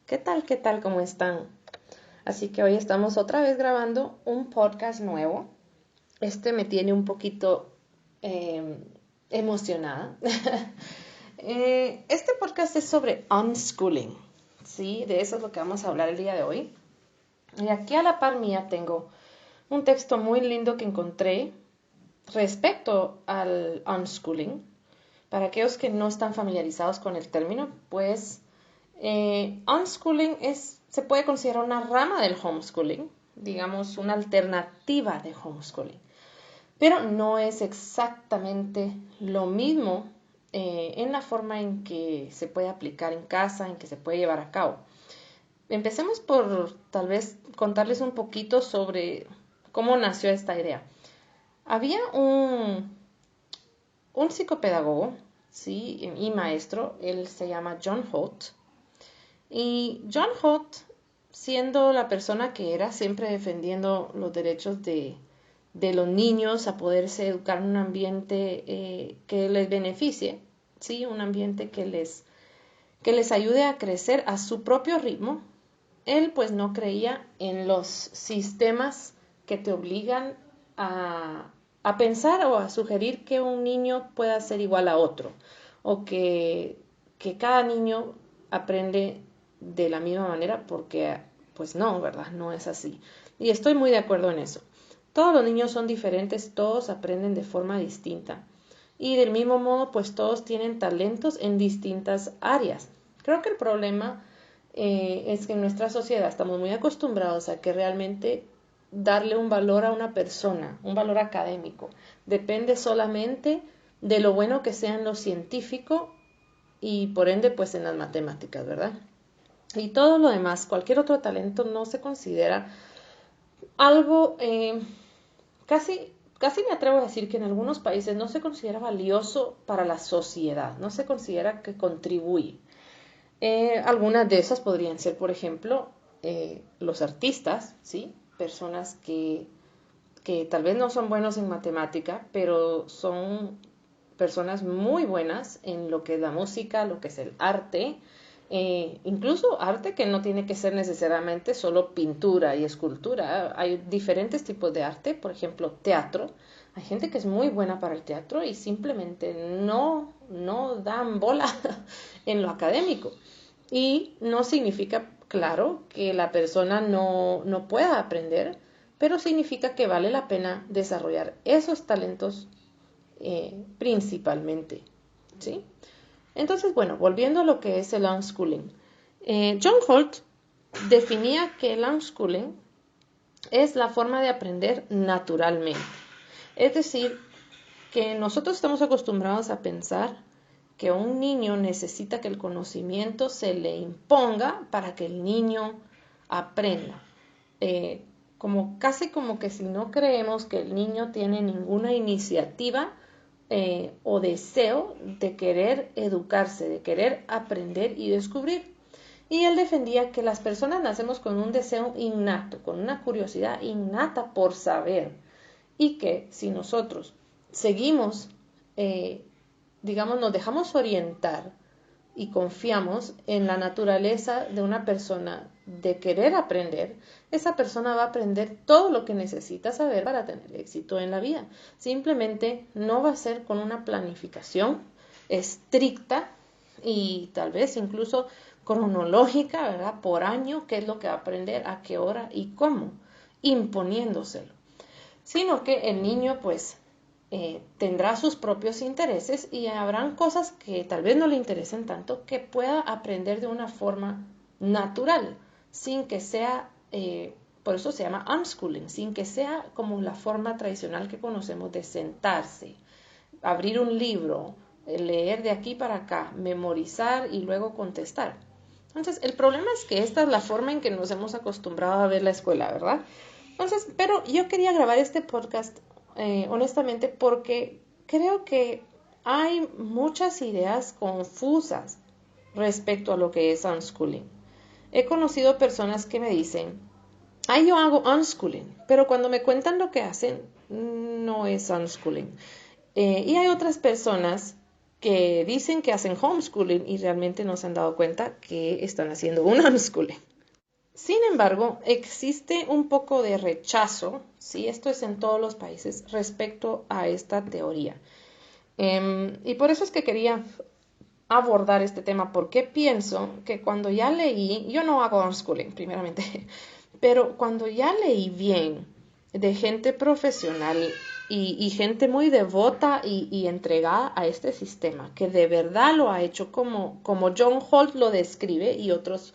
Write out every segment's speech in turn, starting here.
¿Qué tal? ¿Qué tal? ¿Cómo están? Así que hoy estamos otra vez grabando un podcast nuevo. Este me tiene un poquito eh, emocionada. Este podcast es sobre unschooling, ¿sí? De eso es lo que vamos a hablar el día de hoy. Y aquí a la par mía tengo un texto muy lindo que encontré respecto al unschooling. Para aquellos que no están familiarizados con el término, pues unschooling se puede considerar una rama del homeschooling, digamos una alternativa de homeschooling, pero no es exactamente lo mismo en la forma en que se puede aplicar en casa, en que se puede llevar a cabo. Empecemos por tal vez contarles un poquito sobre cómo nació esta idea. Había un psicopedagogo, ¿sí? Y maestro, él se llama John Holt. Y John Holt, siendo la persona que era, siempre defendiendo los derechos de los niños a poderse educar en un ambiente que les beneficie, ¿sí? Un ambiente que les ayude a crecer a su propio ritmo. Él pues no creía en los sistemas que te obligan a pensar o a sugerir que un niño pueda ser igual a otro o que cada niño aprende de la misma manera porque pues no, ¿verdad? No es así. Y estoy muy de acuerdo en eso. Todos los niños son diferentes, todos aprenden de forma distinta. Y del mismo modo, pues todos tienen talentos en distintas áreas. Creo que el problema es que en nuestra sociedad estamos muy acostumbrados a que realmente darle un valor a una persona, un valor académico, depende solamente de lo bueno que sea en lo científico y por ende pues en las matemáticas, ¿verdad? Y todo lo demás, cualquier otro talento no se considera algo, casi me atrevo a decir que en algunos países no se considera valioso para la sociedad, no se considera que contribuye. Algunas de esas podrían ser, por ejemplo, los artistas, ¿sí? Personas que tal vez no son buenos en matemática, pero son personas muy buenas en lo que es la música, lo que es el arte, incluso arte que no tiene que ser necesariamente solo pintura y escultura. Hay diferentes tipos de arte, por ejemplo, teatro. Hay gente que es muy buena para el teatro y simplemente no dan bola en lo académico. Y no significa, claro, que la persona no pueda aprender, pero significa que vale la pena desarrollar esos talentos principalmente, ¿sí? Entonces, bueno, volviendo a lo que es el unschooling. John Holt definía que el unschooling es la forma de aprender naturalmente. Es decir, que nosotros estamos acostumbrados a pensar que un niño necesita que el conocimiento se le imponga para que el niño aprenda. Casi como que si no creemos que el niño tiene ninguna iniciativa o deseo de querer educarse, de querer aprender y descubrir. Y él defendía que las personas nacemos con un deseo innato, con una curiosidad innata por saber, y que si nosotros seguimos, digamos, nos dejamos orientar y confiamos en la naturaleza de una persona de querer aprender, esa persona va a aprender todo lo que necesita saber para tener éxito en la vida. Simplemente no va a ser con una planificación estricta y tal vez incluso cronológica, ¿verdad? Por año, qué es lo que va a aprender, a qué hora y cómo, imponiéndoselo. Sino que el niño pues tendrá sus propios intereses y habrán cosas que tal vez no le interesen tanto que pueda aprender de una forma natural, sin que sea, por eso se llama unschooling, sin que sea como la forma tradicional que conocemos de sentarse, abrir un libro, leer de aquí para acá, memorizar y luego contestar. Entonces, el problema es que esta es la forma en que nos hemos acostumbrado a ver la escuela, ¿verdad? Entonces, pero yo quería grabar este podcast honestamente porque creo que hay muchas ideas confusas respecto a lo que es unschooling. He conocido personas que me dicen, ay, yo hago unschooling, pero cuando me cuentan lo que hacen, no es unschooling. Y hay otras personas que dicen que hacen homeschooling y realmente no se han dado cuenta que están haciendo un unschooling. Sin embargo, existe un poco de rechazo, ¿sí? Esto es en todos los países, respecto a esta teoría. Y por eso es que quería abordar este tema, porque pienso que cuando ya leí, yo no hago unschooling, primeramente, pero cuando ya leí bien de gente profesional y gente muy devota y entregada a este sistema, que de verdad lo ha hecho como John Holt lo describe y otros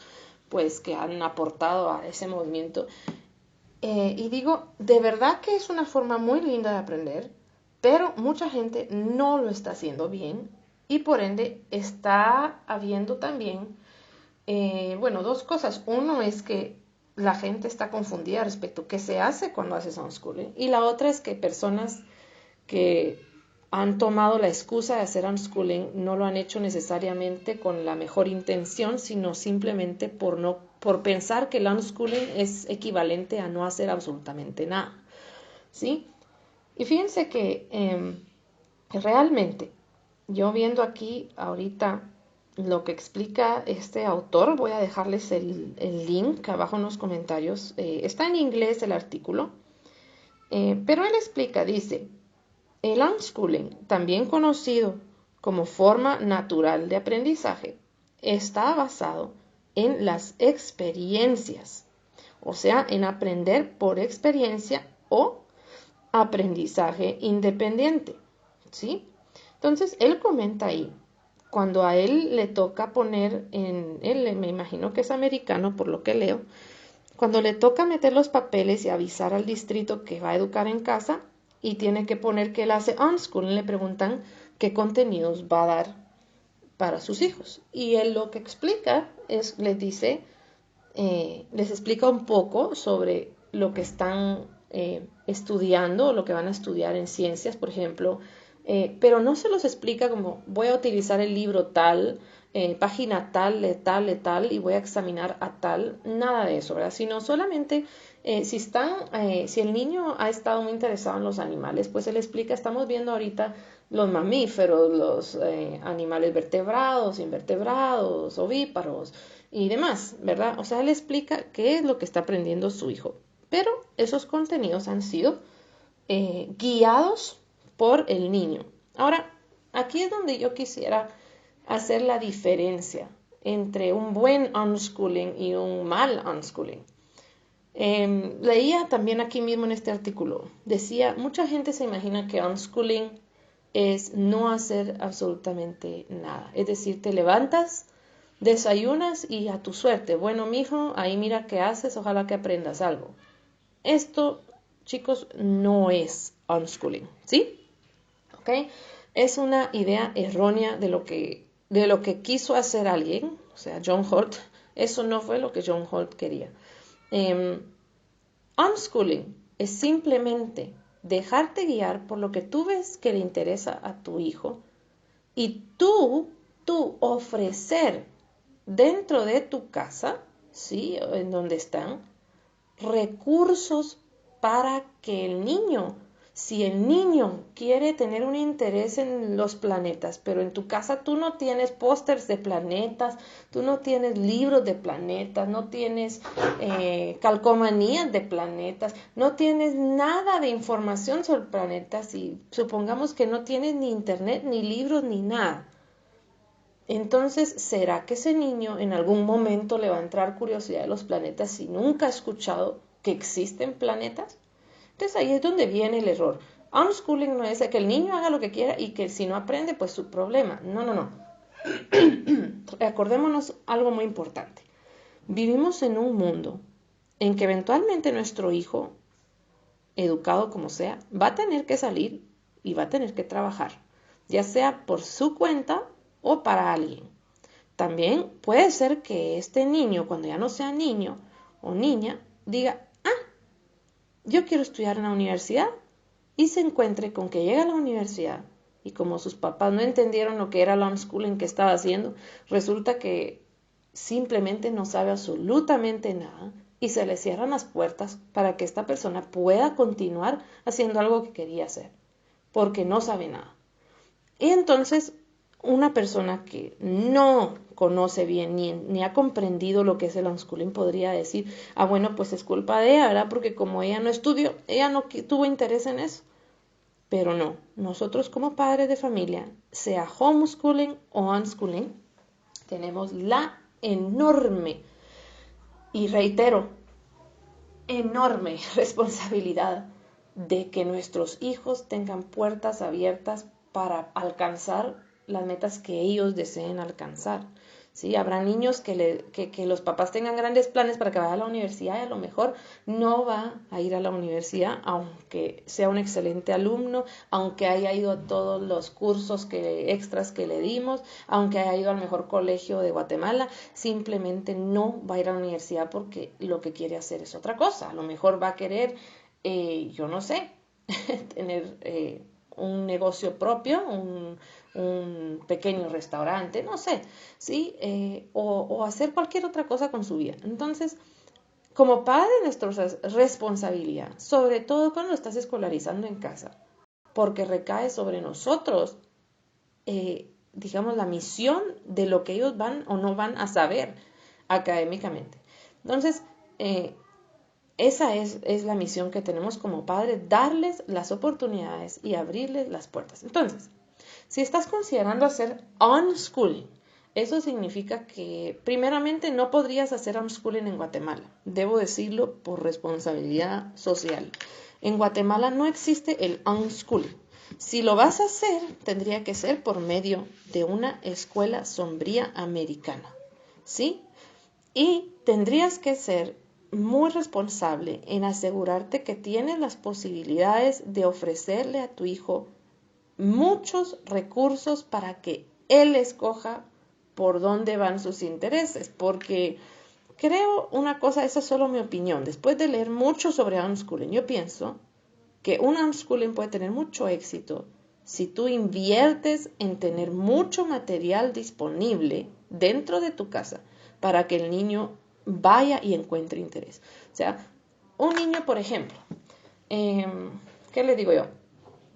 pues que han aportado a ese movimiento. Y digo, de verdad que es una forma muy linda de aprender, pero mucha gente no lo está haciendo bien y por ende está habiendo también, bueno, dos cosas. Uno es que la gente está confundida respecto a qué se hace cuando haces unschooling y la otra es que personas que han tomado la excusa de hacer unschooling no lo han hecho necesariamente con la mejor intención, sino simplemente por pensar que el unschooling es equivalente a no hacer absolutamente nada, ¿sí? Y fíjense que realmente, yo viendo aquí ahorita lo que explica este autor, voy a dejarles el link abajo en los comentarios, está en inglés el artículo, pero él explica, dice, el unschooling, también conocido como forma natural de aprendizaje, está basado en las experiencias, o sea, en aprender por experiencia o aprendizaje independiente, ¿sí? Entonces, él comenta ahí, cuando a él le toca poner él me imagino que es americano por lo que leo, cuando le toca meter los papeles y avisar al distrito que va a educar en casa y tiene que poner que él hace unschooling, le preguntan qué contenidos va a dar para sus hijos. Y él lo que explica es, les dice, les explica un poco sobre lo que están estudiando, lo que van a estudiar en ciencias, por ejemplo, pero no se los explica como voy a utilizar el libro tal, página tal, de tal, de tal, y voy a examinar a tal, nada de eso, ¿verdad? Sino solamente si el niño ha estado muy interesado en los animales, pues él explica, estamos viendo ahorita los mamíferos, los animales vertebrados, invertebrados, ovíparos y demás, ¿verdad? O sea, él explica qué es lo que está aprendiendo su hijo. Pero esos contenidos han sido guiados por el niño. Ahora, aquí es donde yo quisiera hacer la diferencia entre un buen unschooling y un mal unschooling. Leía también aquí mismo en este artículo, decía, mucha gente se imagina que unschooling es no hacer absolutamente nada. Es decir, te levantas, desayunas y a tu suerte. Bueno, mijo, ahí mira qué haces, ojalá que aprendas algo. Esto, chicos, no es unschooling, ¿sí? ¿Ok? Es una idea errónea de lo que quiso hacer alguien, o sea, John Holt. Eso no fue lo que John Holt quería. Unschooling es simplemente dejarte guiar por lo que tú ves que le interesa a tu hijo y tú ofrecer dentro de tu casa, ¿sí? En donde están, recursos para que el niño, si el niño quiere tener un interés en los planetas, pero en tu casa tú no tienes pósters de planetas, tú no tienes libros de planetas, no tienes calcomanías de planetas, no tienes nada de información sobre planetas y supongamos que no tienes ni internet, ni libros, ni nada. Entonces, ¿será que ese niño en algún momento le va a entrar curiosidad de los planetas si nunca ha escuchado que existen planetas? Entonces ahí es donde viene el error. Unschooling no es que el niño haga lo que quiera y que si no aprende, pues su problema. No, no, no. Acordémonos algo muy importante. Vivimos en un mundo en que eventualmente nuestro hijo, educado como sea, va a tener que salir y va a tener que trabajar, ya sea por su cuenta o para alguien. También puede ser que este niño, cuando ya no sea niño o niña, diga, yo quiero estudiar en la universidad y se encuentre con que llega a la universidad y como sus papás no entendieron lo que era el unschooling que estaba haciendo, resulta que simplemente no sabe absolutamente nada y se le cierran las puertas para que esta persona pueda continuar haciendo algo que quería hacer, porque no sabe nada. Y entonces una persona que no conoce bien ni ha comprendido lo que es el unschooling podría decir, bueno, pues es culpa de ella, ¿verdad? Porque como ella no estudió, ella no tuvo interés en eso. Pero no, nosotros como padres de familia, sea homeschooling o unschooling, tenemos la enorme, y reitero, enorme responsabilidad de que nuestros hijos tengan puertas abiertas para alcanzar las metas que ellos deseen alcanzar. ¿Sí? Habrá niños que los papás tengan grandes planes para que vaya a la universidad y a lo mejor no va a ir a la universidad, aunque sea un excelente alumno, aunque haya ido a todos los cursos extras que le dimos, aunque haya ido al mejor colegio de Guatemala, simplemente no va a ir a la universidad porque lo que quiere hacer es otra cosa. A lo mejor va a querer, yo no sé, tener un negocio propio, un pequeño restaurante, no sé, ¿sí? O hacer cualquier otra cosa con su vida. Entonces, como padre, nuestra responsabilidad, sobre todo cuando lo estás escolarizando en casa, porque recae sobre nosotros, digamos, la misión de lo que ellos van o no van a saber académicamente. Entonces, esa es la misión que tenemos como padres, darles las oportunidades y abrirles las puertas. Entonces, si estás considerando hacer unschooling, eso significa que primeramente no podrías hacer unschooling en Guatemala. Debo decirlo por responsabilidad social. En Guatemala no existe el unschooling. Si lo vas a hacer, tendría que ser por medio de una escuela sombría americana, ¿sí? Y tendrías que ser muy responsable en asegurarte que tienes las posibilidades de ofrecerle a tu hijo muchos recursos para que él escoja por dónde van sus intereses, porque creo una cosa, esa es solo mi opinión, después de leer mucho sobre unschooling, yo pienso que un unschooling puede tener mucho éxito si tú inviertes en tener mucho material disponible dentro de tu casa para que el niño vaya y encuentre interés. O sea, un niño, por ejemplo, ¿qué le digo yo?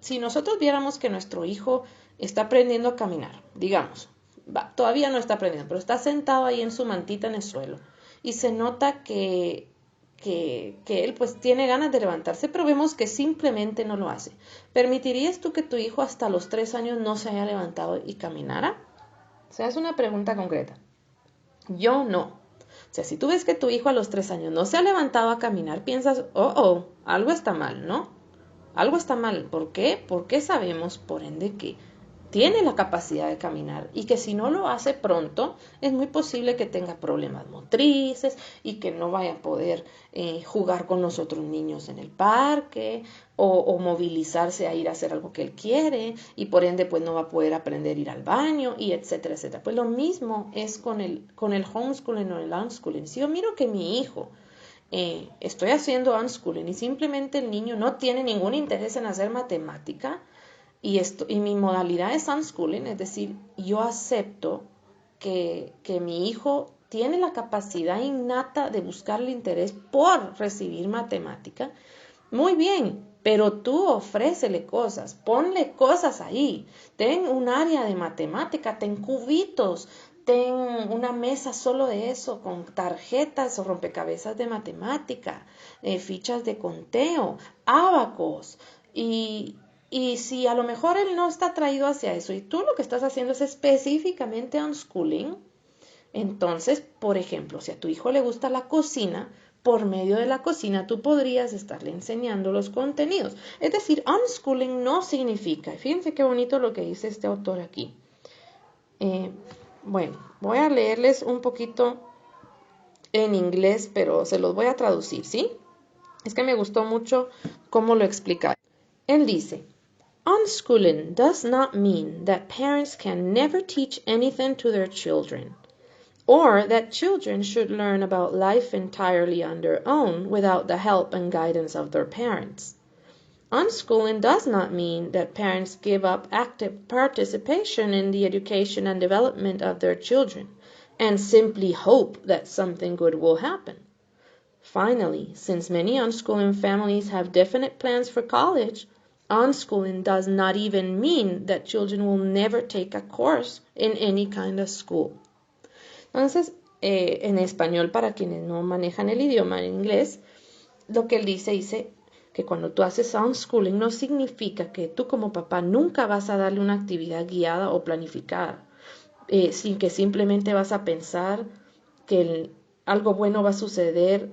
Si nosotros viéramos que nuestro hijo está aprendiendo a caminar, digamos, todavía no está aprendiendo, pero está sentado ahí en su mantita en el suelo y se nota que él pues tiene ganas de levantarse, pero vemos que simplemente no lo hace. ¿Permitirías tú que tu hijo hasta los 3 años no se haya levantado y caminara? O sea, es una pregunta concreta. Yo no. O sea, si tú ves que tu hijo a los 3 años no se ha levantado a caminar, piensas, algo está mal, ¿no? Algo está mal. ¿Por qué? Porque sabemos, por ende, que tiene la capacidad de caminar y que si no lo hace pronto, es muy posible que tenga problemas motrices y que no vaya a poder jugar con los otros niños en el parque o movilizarse a ir a hacer algo que él quiere y por ende pues no va a poder aprender a ir al baño y etcétera, etcétera. Pues lo mismo es con el homeschooling o el unschooling. Si yo miro que mi hijo estoy haciendo unschooling y simplemente el niño no tiene ningún interés en hacer matemática y mi modalidad es unschooling, es decir, yo acepto que mi hijo tiene la capacidad innata de buscarle interés por recibir matemática, muy bien, pero tú ofrécele cosas, ponle cosas ahí, ten un área de matemática, ten cubitos, ten una mesa solo de eso, con tarjetas o rompecabezas de matemática, fichas de conteo, ábacos, y si a lo mejor él no está atraído hacia eso y tú lo que estás haciendo es específicamente unschooling, entonces, por ejemplo, si a tu hijo le gusta la cocina, por medio de la cocina tú podrías estarle enseñando los contenidos. Es decir, unschooling no significa, fíjense qué bonito lo que dice este autor aquí. Bueno, voy a leerles un poquito en inglés, pero se los voy a traducir, ¿sí? Es que me gustó mucho cómo lo explica. Él dice, unschooling does not mean that parents can never teach anything to their children, or that children should learn about life entirely on their own without the help and guidance of their parents. Unschooling does not mean that parents give up active participation in the education and development of their children and simply hope that something good will happen. Finally, since many unschooling families have definite plans for college, unschooling does not even mean that children will never take a course in any kind of school. Entonces, en español, para quienes no manejan el idioma en inglés, lo que él dice que cuando tú haces unschooling no significa que tú como papá nunca vas a darle una actividad guiada o planificada, sin que simplemente vas a pensar que algo bueno va a suceder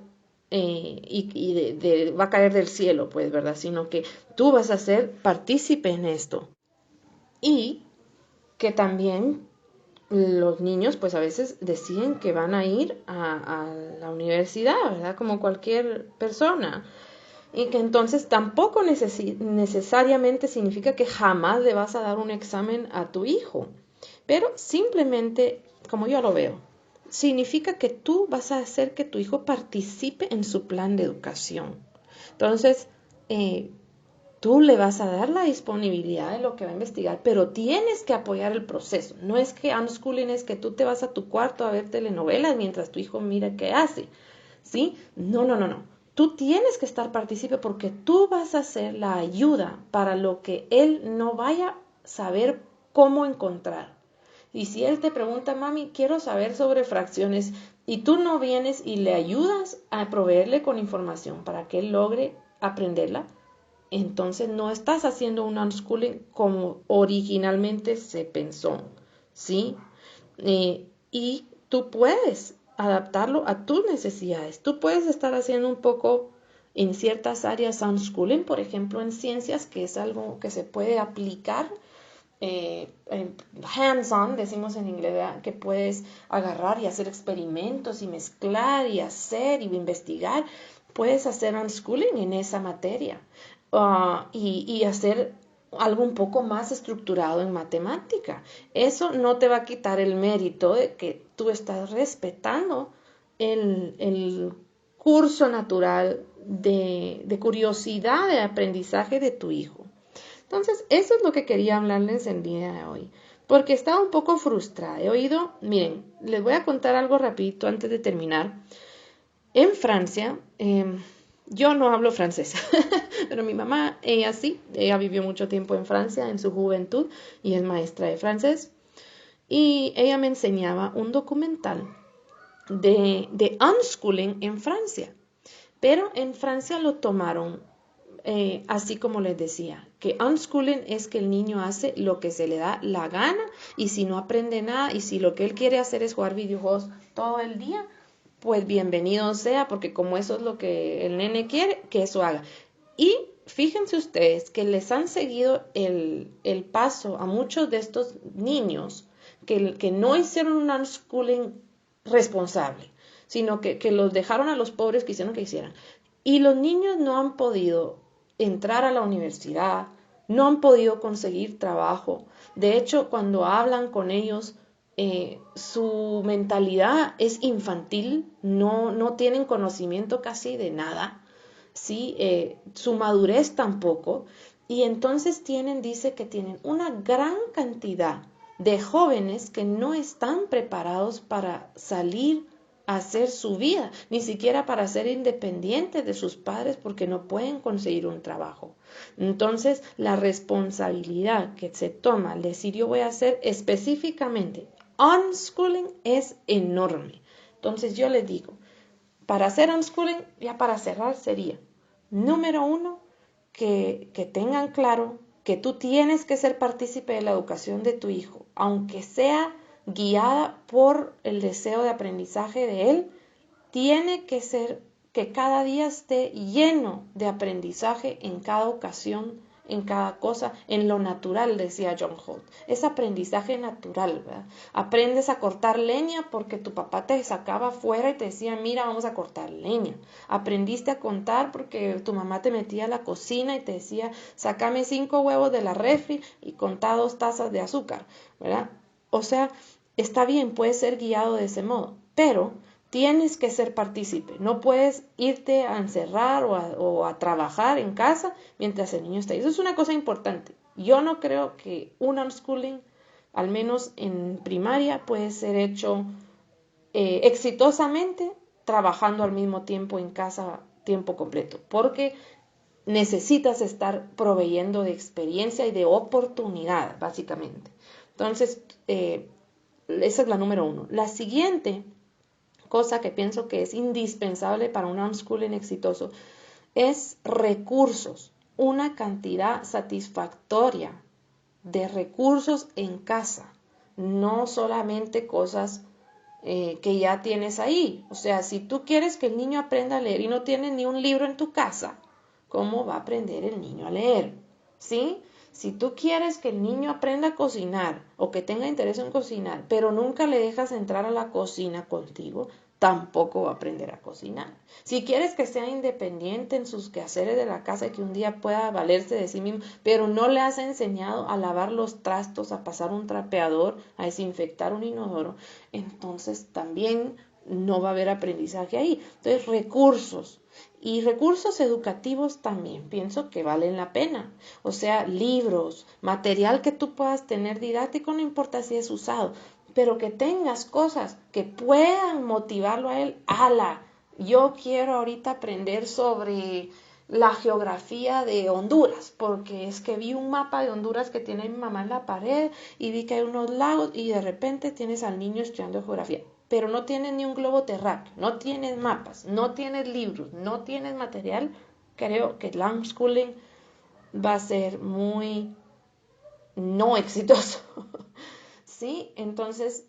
y va a caer del cielo, pues, ¿verdad? Sino que tú vas a ser partícipe en esto. Y que también los niños pues a veces deciden que van a ir a la universidad, ¿verdad? Como cualquier persona. Y que entonces tampoco necesariamente significa que jamás le vas a dar un examen a tu hijo. Pero simplemente, como yo lo veo, significa que tú vas a hacer que tu hijo participe en su plan de educación. Entonces, tú le vas a dar la disponibilidad de lo que va a investigar, pero tienes que apoyar el proceso. No es que unschooling es que tú te vas a tu cuarto a ver telenovelas mientras tu hijo mira qué hace, ¿sí? No. Tú tienes que estar partícipe porque tú vas a ser la ayuda para lo que él no vaya a saber cómo encontrar. Y si él te pregunta, mami, quiero saber sobre fracciones, y tú no vienes y le ayudas a proveerle con información para que él logre aprenderla, entonces no estás haciendo un unschooling como originalmente se pensó, ¿sí? Y tú puedes adaptarlo a tus necesidades. Tú puedes estar haciendo un poco en ciertas áreas unschooling, por ejemplo en ciencias, que es algo que se puede aplicar hands-on, decimos en inglés, ¿verdad? Que puedes agarrar y hacer experimentos y mezclar y hacer y investigar. Puedes hacer unschooling en esa materia y hacer algo un poco más estructurado en matemática. Eso no te va a quitar el mérito de que tú estás respetando el curso natural de curiosidad, de aprendizaje de tu hijo. Entonces, eso es lo que quería hablarles el día de hoy, porque estaba un poco frustrada. He oído, miren, les voy a contar algo rapidito antes de terminar. En Francia, yo no hablo francés, pero mi mamá, ella sí, ella vivió mucho tiempo en Francia en su juventud y es maestra de francés. Y ella me enseñaba un documental de unschooling en Francia. Pero en Francia lo tomaron así como les decía, que unschooling es que el niño hace lo que se le da la gana y si no aprende nada y si lo que él quiere hacer es jugar videojuegos todo el día, pues bienvenido sea, porque como eso es lo que el nene quiere, que eso haga. Y fíjense ustedes que les han seguido el paso a muchos de estos niños que no hicieron un unschooling responsable, sino que los dejaron a los pobres que hicieron que hicieran. Y los niños no han podido entrar a la universidad, no han podido conseguir trabajo. De hecho, cuando hablan con ellos, su mentalidad es infantil, no tienen conocimiento casi de nada, ¿sí? Su madurez tampoco. Y entonces dice que tienen una gran cantidad de jóvenes que no están preparados para salir a hacer su vida, ni siquiera para ser independientes de sus padres porque no pueden conseguir un trabajo. Entonces, la responsabilidad que se toma al decir yo voy a hacer específicamente unschooling es enorme. Entonces, yo les digo, para hacer unschooling, ya para cerrar, sería, número 1, que tengan claro que tú tienes que ser partícipe de la educación de tu hijo, aunque sea guiada por el deseo de aprendizaje de él, tiene que ser que cada día esté lleno de aprendizaje en cada ocasión, en cada cosa, en lo natural, decía John Holt. Es aprendizaje natural, ¿verdad? Aprendes a cortar leña porque tu papá te sacaba afuera y te decía, mira, vamos a cortar leña. Aprendiste a contar porque tu mamá te metía a la cocina y te decía, sácame 5 huevos de la refri y contá 2 tazas de azúcar, ¿verdad? O sea, está bien, puedes ser guiado de ese modo, pero tienes que ser partícipe. No puedes irte a encerrar o a trabajar en casa mientras el niño está ahí. Eso es una cosa importante. Yo no creo que un unschooling, al menos en primaria, puede ser hecho exitosamente trabajando al mismo tiempo en casa tiempo completo. Porque necesitas estar proveyendo de experiencia y de oportunidad, básicamente. Entonces, esa es la número 1. La siguiente cosa que pienso que es indispensable para un homeschooling exitoso es recursos, una cantidad satisfactoria de recursos en casa, no solamente cosas que ya tienes ahí. O sea, si tú quieres que el niño aprenda a leer y no tienes ni un libro en tu casa, ¿cómo va a aprender el niño a leer? ¿Sí? Si tú quieres que el niño aprenda a cocinar o que tenga interés en cocinar, pero nunca le dejas entrar a la cocina contigo, tampoco va a aprender a cocinar. Si quieres que sea independiente en sus quehaceres de la casa y que un día pueda valerse de sí mismo, pero no le has enseñado a lavar los trastos, a pasar un trapeador, a desinfectar un inodoro, entonces también no va a haber aprendizaje ahí. Entonces, recursos. Y recursos educativos también pienso que valen la pena. O sea, libros, material que tú puedas tener didáctico, no importa si es usado, pero que tengas cosas que puedan motivarlo a él. ¡Hala! Yo quiero ahorita aprender sobre la geografía de Honduras, porque es que vi un mapa de Honduras que tiene mi mamá en la pared y vi que hay unos lagos y de repente tienes al niño estudiando geografía, pero no tienes ni un globo terráqueo, no tienes mapas, no tienes libros, no tienes material. Creo que el homeschooling va a ser muy no exitoso. ¿Sí? Entonces,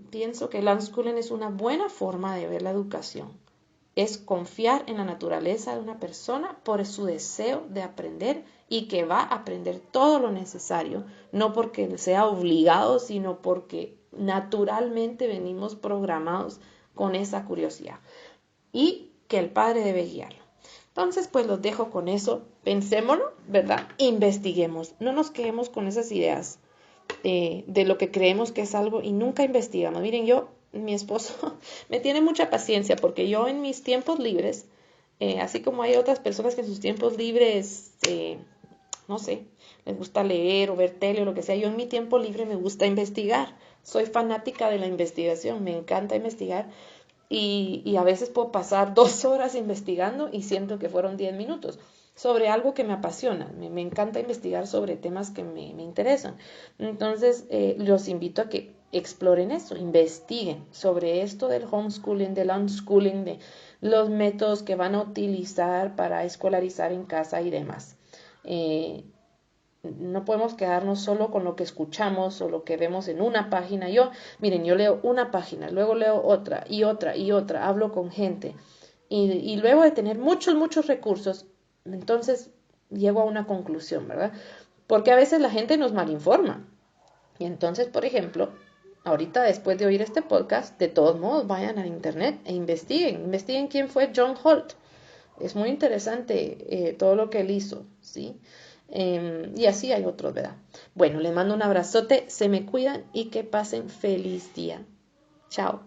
pienso que el homeschooling es una buena forma de ver la educación. Es confiar en la naturaleza de una persona por su deseo de aprender y que va a aprender todo lo necesario, no porque sea obligado, sino porque naturalmente venimos programados con esa curiosidad y que el padre debe guiarlo. Entonces, pues los dejo con eso. Pensémoslo, ¿verdad? Investiguemos. No nos quedemos con esas ideas de lo que creemos que es algo y nunca investigamos. Miren, mi esposo me tiene mucha paciencia porque yo en mis tiempos libres, así como hay otras personas que en sus tiempos libres, no sé, les gusta leer o ver tele o lo que sea, yo en mi tiempo libre me gusta investigar. Soy fanática de la investigación, me encanta investigar y a veces puedo pasar 2 horas investigando y siento que fueron 10 minutos sobre algo que me apasiona. Me encanta investigar sobre temas que me interesan. Entonces, los invito a que exploren eso, investiguen sobre esto del homeschooling, del unschooling, de los métodos que van a utilizar para escolarizar en casa y demás. No podemos quedarnos solo con lo que escuchamos o lo que vemos en una página. Miren, yo leo una página, luego leo otra y otra y otra, hablo con gente y luego de tener muchos recursos, entonces llego a una conclusión, ¿verdad? Porque a veces la gente nos malinforma. Y entonces, por ejemplo, ahorita después de oír este podcast, de todos modos vayan a internet e investiguen quién fue John Holt. Es muy interesante todo lo que él hizo, ¿sí? Y así hay otros, ¿verdad? Bueno, les mando un abrazote, se me cuidan y que pasen feliz día. Chao.